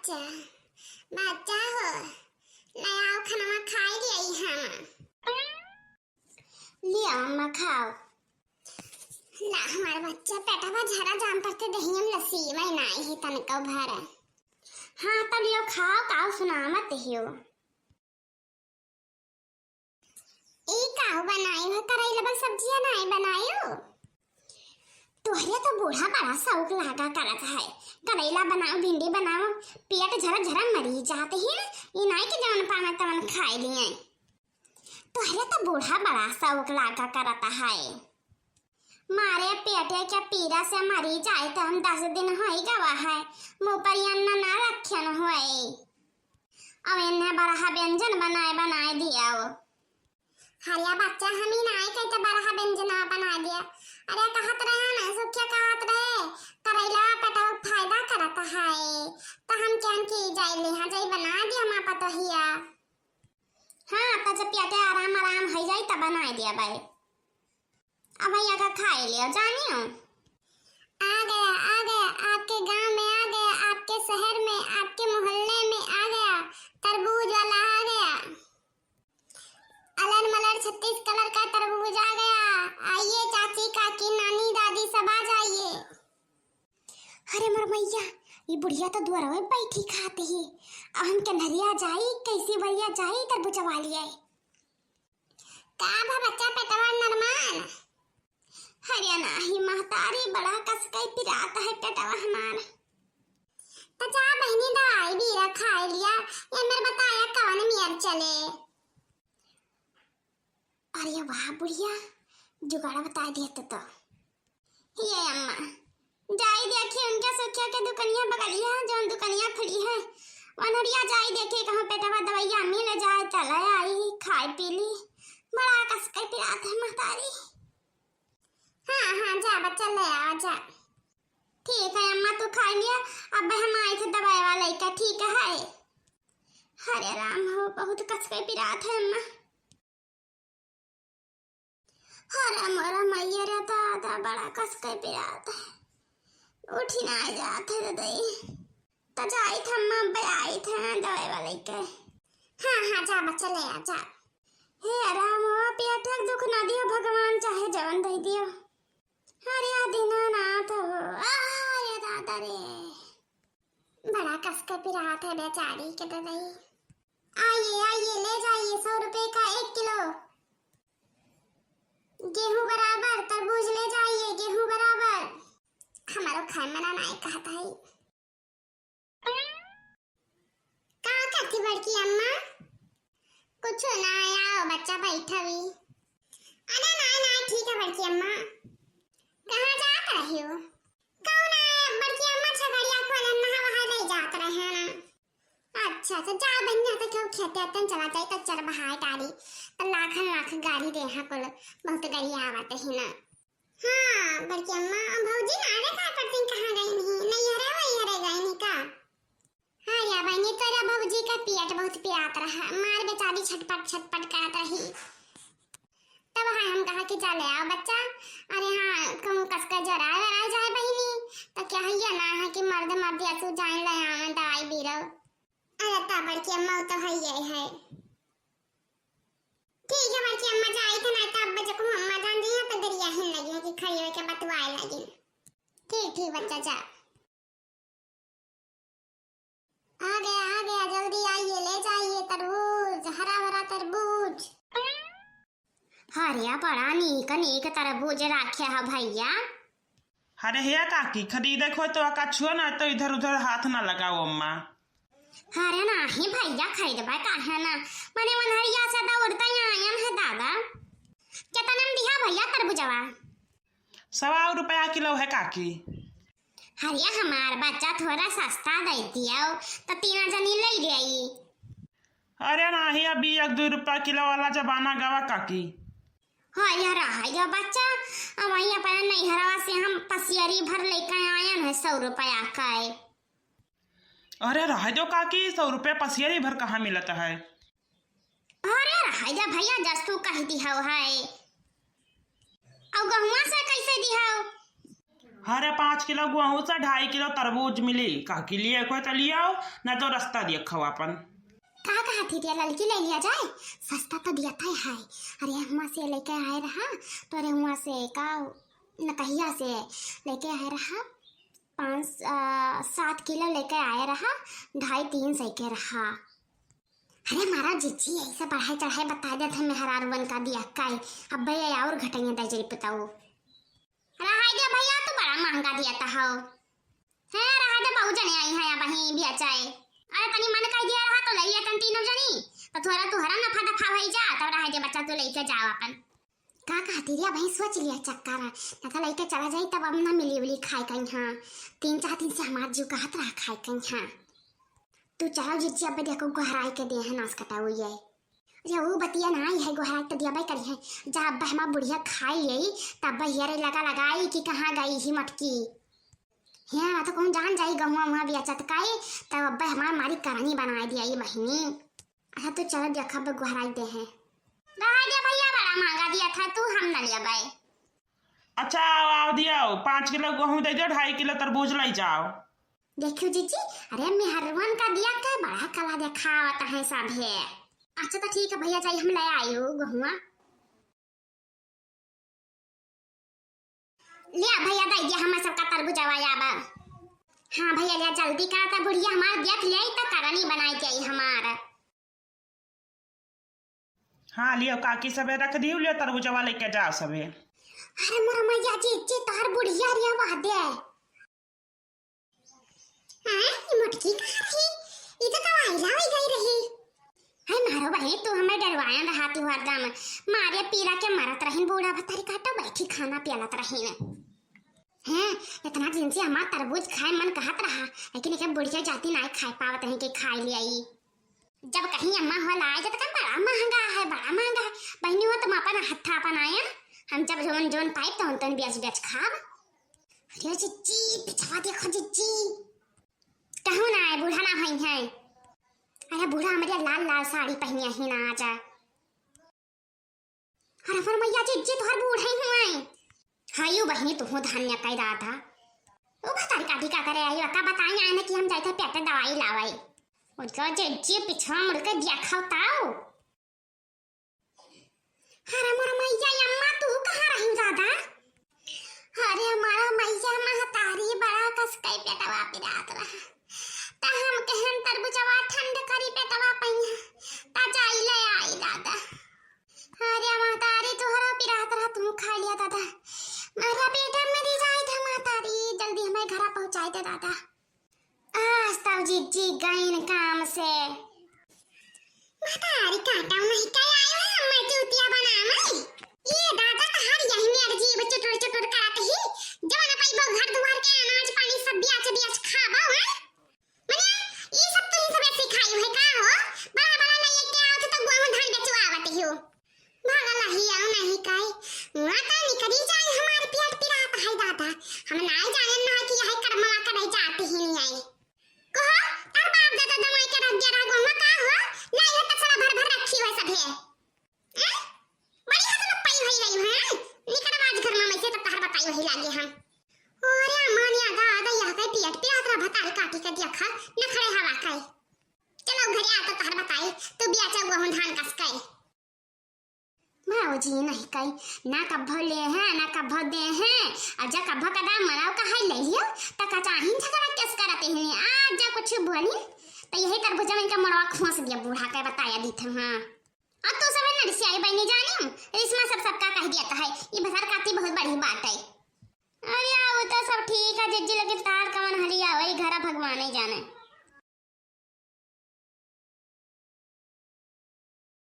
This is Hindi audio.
बच्चा बच्चा हो लाओ खाना खाई लिया हम लिया अम्मा खाओ ला हमारा बच्चा पेटवा झरा जाम करते दहियम लस्सी में नाई है तनका भर हाँ तो लियो खाओ काओ सुना मत हियो ई काओ बनाई हो करेला बल सब्जियां नहीं बनाई हो तोहरे तो बूढ़ा बड़ा शौक लगा करत है करेला बनाओ भिंडी बनाओ पेट झरा झरा मरी जाते ही ये नहीं कि जवन पाना तवन खाए लिए तोहरे तो बूढ़ा बड़ा शौक लगा करता है मारे पेटे के पीड़ा से मरी जाए तो हम 10 दिन हो ही गवा है मुंह पर अन्न ना रखन होए अब इन्हें बड़ा व्यंजन बनाए दिया वो हरिया बच्चा हम ही नहीं कहते बड़ा व्यंजन बना दिया अरे कहत रहे ना सुखिया कहत रहे करेला पेटा फायदा करता है तो हम क्या की जाए ले हां जाई बना दिया मां पतो हिया हां तो जब पेटे आराम हो जाए तब बना दिया भाई अब भैया का खाए लियो जानियो आ गया आपके गांव में आ गया आपके शहर में आपके मोहल्ले में आ गया तरबूज वाला आ गया अलर मलर 36 कलर का तरबूज आ गया आइए चाची काकी नानी दादी सब आ जाइए अरे मर मैया ये बुढ़िया तो द्वारा में बैठी खाती है अब हम कन्हरिया जाई कैसी भैया जाई तरबूज वाली है का भा बच्चा पेटवा नरमान हरियाणा ही महतारी बड़ा कस के पिराता है पेटवा हमारा तो जा बहनी दवाई भी रखा लिया ये मेरे बताया कौन मियर चले अरे वाह बुढ़िया जुगाड़ा बता दिया तो ये अम्मा जाई देखी उनके सुखिया के दुकानिया बगलिया जो दुकानिया खुली है वनरिया जाई देखे कहां पेटवा दवाइयां मिल जाए चला आई खाई पी ली बड़ा कस के पिरात है महतारी हाँ जा बच्चा ले आ जा ठीक है अम्मा तू खा लिया अब हम आए थे दवाई वाले का ठीक है हरे राम हो बहुत कस के पिरात है अम्मा हरा मोरा मैया रे दादा बड़ा कस के पिरात है उठी ना जाते रे दई तो जाई थे अम्मा आई थे दवाई वाले के हाँ जा बच्चा ले आ जा हे राम हो पेट दुख ना दियो भगवान चाहे जवन दे दियो अरे दीनानाथ अरे दादा रे बड़ा कस के पिरात है बेचारी के दवाई आइए ले जाइए 100 रुपए का 1 किलो गेहूं बराबर तरबूज ले जाइए गेहूं बराबर हमारो खाए मना नहीं कहता है कहाँ करती बड़की अम्मा कुछ ना आओ बच्चा बैठा भी अरे ना ठीक है बड़की अम्मा कहाँ जात रही हो कौन है बड़की अम्मा छगड़िया को नहा वहां ले जात रहे हैं ना अच्छा तो जा बन जाते क्यों खेते तन चला जाए तो चर बहाए गाड़ी तो लाख गाड़ी दे हां कोल बहुत गाड़ी आवत है ना हां बड़की अम्मा भौजी नारे का करती कहां गई नहीं हरे वही हरे गई नहीं का हां या बहनी तेरा भौजी का पेट बहुत पिरात रहा मार बेचारी छटपट करत रही तब हम कहा कि चले आओ बच्चा अरे हाँ कहूँ कसका जरा जाए बहनी तो क्या है ना है कि मर्द ऐसे जान ले हमें दवाई भी रहो अरे तब बड़की अम्मा तो है ये है ठीक है बड़की अम्मा जाए थे ना तब बच्चे को अम्मा जान दी है तो दरिया हिल लगी है कि खड़ी होके बतवाए लगी ठीक बच्चा जा आ गया जल्दी आइए ले जाइए तरबूज हरा भरा तरबूज हरिया बड़ा नीक तरबूज राखे है भैया अरे हिया काकी खरीदे खो तो कछुआ ना तो इधर उधर हाथ ना लगाओ अम्मा अरे नहीं भैया खरीदबा काहे ना मने मनहरिया से दौड़ता आयन है दादा कितना दिया भैया तरबूजवा 100 रुपया किलो है काकी हरिया हमार बच्चा थोड़ा सस्ता दे दिया तो 3 जनी ले गई अरे नहीं अभी 1-2 रुपया किलो वाला जमाना गवा काकी हाँ यार बच्चा अब वहीं पर नहीं हरवा से हम पसियरी भर लेकर आयन है 100 रुपया का अरे रह दो काकी 100 रुपया पसियरी भर कहाँ मिलता है अरे रह जा भैया जस तू कह दी है और गहुआ से कैसे दी है अरे 5 किलो गेहूं से 2.5 किलो तरबूज मिली। का के लिए कोई तो लिया हो ना तो रास्ता दिया खाओ अपन। कहा कहा थी दिया लड़की ले लिया जाए, सस्ता तो दिया था है। अरे वहाँ से लेके आए रहा तो अरे वहाँ से का नकहिया से लेके आए रहा 5-7 किलो लेके आए रहा 2.5-3 सही के रहा। अरे हमारा जीजी ऐसा बढ़ाई चढ़ाई बता देते मेहरार बन का दिया काई अब भैया और घटेंगे दजरी बताओ। रहा दे भैया तो बड़ा महंगा दिया था हो है। रहा दे बहु जने आई है वहीं भी चाय। अरे तनी मन कर दिया रहा तो ले लिया तन तीनों जनी तो थोड़ा तुहरा नफा दफा भई जा तब रहा दे बच्चा तो लेके जाओ अपन। का कहती रिया भाई सोच लिया चक्कर ना तो लेके चला जाई तब अब ना मिली उली खाए कहीं। हाँ 3-4 दिन से हमार जीव कहत रहा खाए कहीं। हाँ तू चलो जीजी अब देखो गोहराई के दे है नाश कटाऊ ये अरे वो बतिया ना है गोहराई तो दिया भाई करी है जा अब हमार बुढ़िया खाई यही तब भैया लगा लगाई कि कहाँ गई ही मटकी। हाँ तो कौन जान जाई गहुआ वहाँ भी चटकाई तब अब हमार मारी करानी बना दिया ये बहिनी। अच्छा तो चलो देखा अब गोहराई दे है भैया बड़ा महंगा दिया था तू हम न लिया भाई। अच्छा आओ दिया 5 किलो गेहूं दे दो 2.5 किलो तरबूज ले जाओ। देखियो जीजी अरे मेहरवन का दिया का बड़ा कला दिखावता है सब है। अच्छा तो ठीक है भैया चाहिए हम ले आयो गहुआ लिया भैया दे दिया हमारे सबका तरबूज आया बा। हाँ भैया लिया जल्दी का था बुढ़िया हमार देख ले तो करानी बनाई चाहिए हमारा। हाँ लियो काकी सबे रख दियो लियो तरबूजवा लेके जाओ सबे। अरे मोरा मैया जी तार बुढ़िया रिया वाह दे हां ये मटकी कहां रही ये तो आइला ही गई रही है। मारो भाई तू हमें डरवाया रहा तू हरदम मारे पीरा के मरत रहिन बूढ़ा भतारी काटा बैठी खाना पियालत रहिन हैं। इतना दिन से हमार तरबूज खाए मन कहत रहा लेकिन एक बुढ़िया जाती ना खाए पावत नहीं के खाई लियाई। जब कहीं अम्मा हो लाए तो बड़ा महंगा है बहनी हो तुम अपन हत्था अपन आया हम जब जोन जोन पाइप तो उन बेच खाब। अरे जीजी पिछवा देखो जीजी कहूँ ना है बूढ़ा ना भई है। अरे बूढ़ा हमारे लाल लाल साड़ी पहनिया ही ना आजा। अरे पर मैया जीजी तोहर बूढ़ा ही हुआ हायू बहनी तू धान्य कह रहा था वो बतारी काटी का करे आई का बताई आने कि हम जाते पेट दवाई लावाई उसका जीजी पिछवा मुड़ के देखा ताऊ। अरे मोरा मैया अम्मा तू कहाँ रही दादा। अरे हमारा मैया महतारी बड़ा कस कई पेटवा पिरात रहा ता हम कहन तरबूजवा ठंड करी पेटवा पइया ता जाई ले आई दादा। अरे महतारी तोहरा पिरात रहा तू खा लिया दादा मेरा बेटा मेरी जाई था महतारी जल्दी हमें घर पहुंचाई दे दादा। आज ताऊ जीजी गईन काम से महतारी काटा नहीं कई आयो है मैं चूतिया बना मैं ये दादा तहार यही मेरे जीव चटुर चटुर कराते ही जवाना पाई बो घर द्वार के अनाज पानी सब बियाच खाबा है मने ये सब तो ही सब ऐसे खाई है का हो बड़ा बड़ा ले के आओ तो गेहूं धान बेचवा आवत हो भागा लही आओ नहीं काई माता निकली जाए हमारे पेट पिरात है दादा हम ना जाने ना कि यह कर्मवा करे जाते ही नहीं आई कहो तार बाप दादा दवाई के रख गया गेहूं का हो ना ये तसला भर भर रखी है सब है बड़ी हाथ में पाई हुई रही है निकट आज घर में से तब तहर बताई वही लागे हम। अरे अमानिया दादा यह के पेट पे आतरा भतारी काटी के देखा न खड़े हवा काई चलो घरे आ तो तहर बताई तू बियाचा गेहूं धान कस काई माओ जी नहीं काई ना कब्भ ले है ना कब्भ दे है अब जा कब्भ का दाम मनाओ का है ले लियो त का चाहिन झगड़ा किस करते हैं आज जा कुछ बोली तो यही तरबूजा में का मरवा खोस दिया बूढ़ा के बताया दी था। हां अब तो सब नरसियाई बनी जानी इसमें सबका कह दिया है ये बसर काती बहुत बड़ी बात है। अरे वो तो सब ठीक है जिज्जी लेकिन तार कवन हलिया वही घर भगवान ही जाने।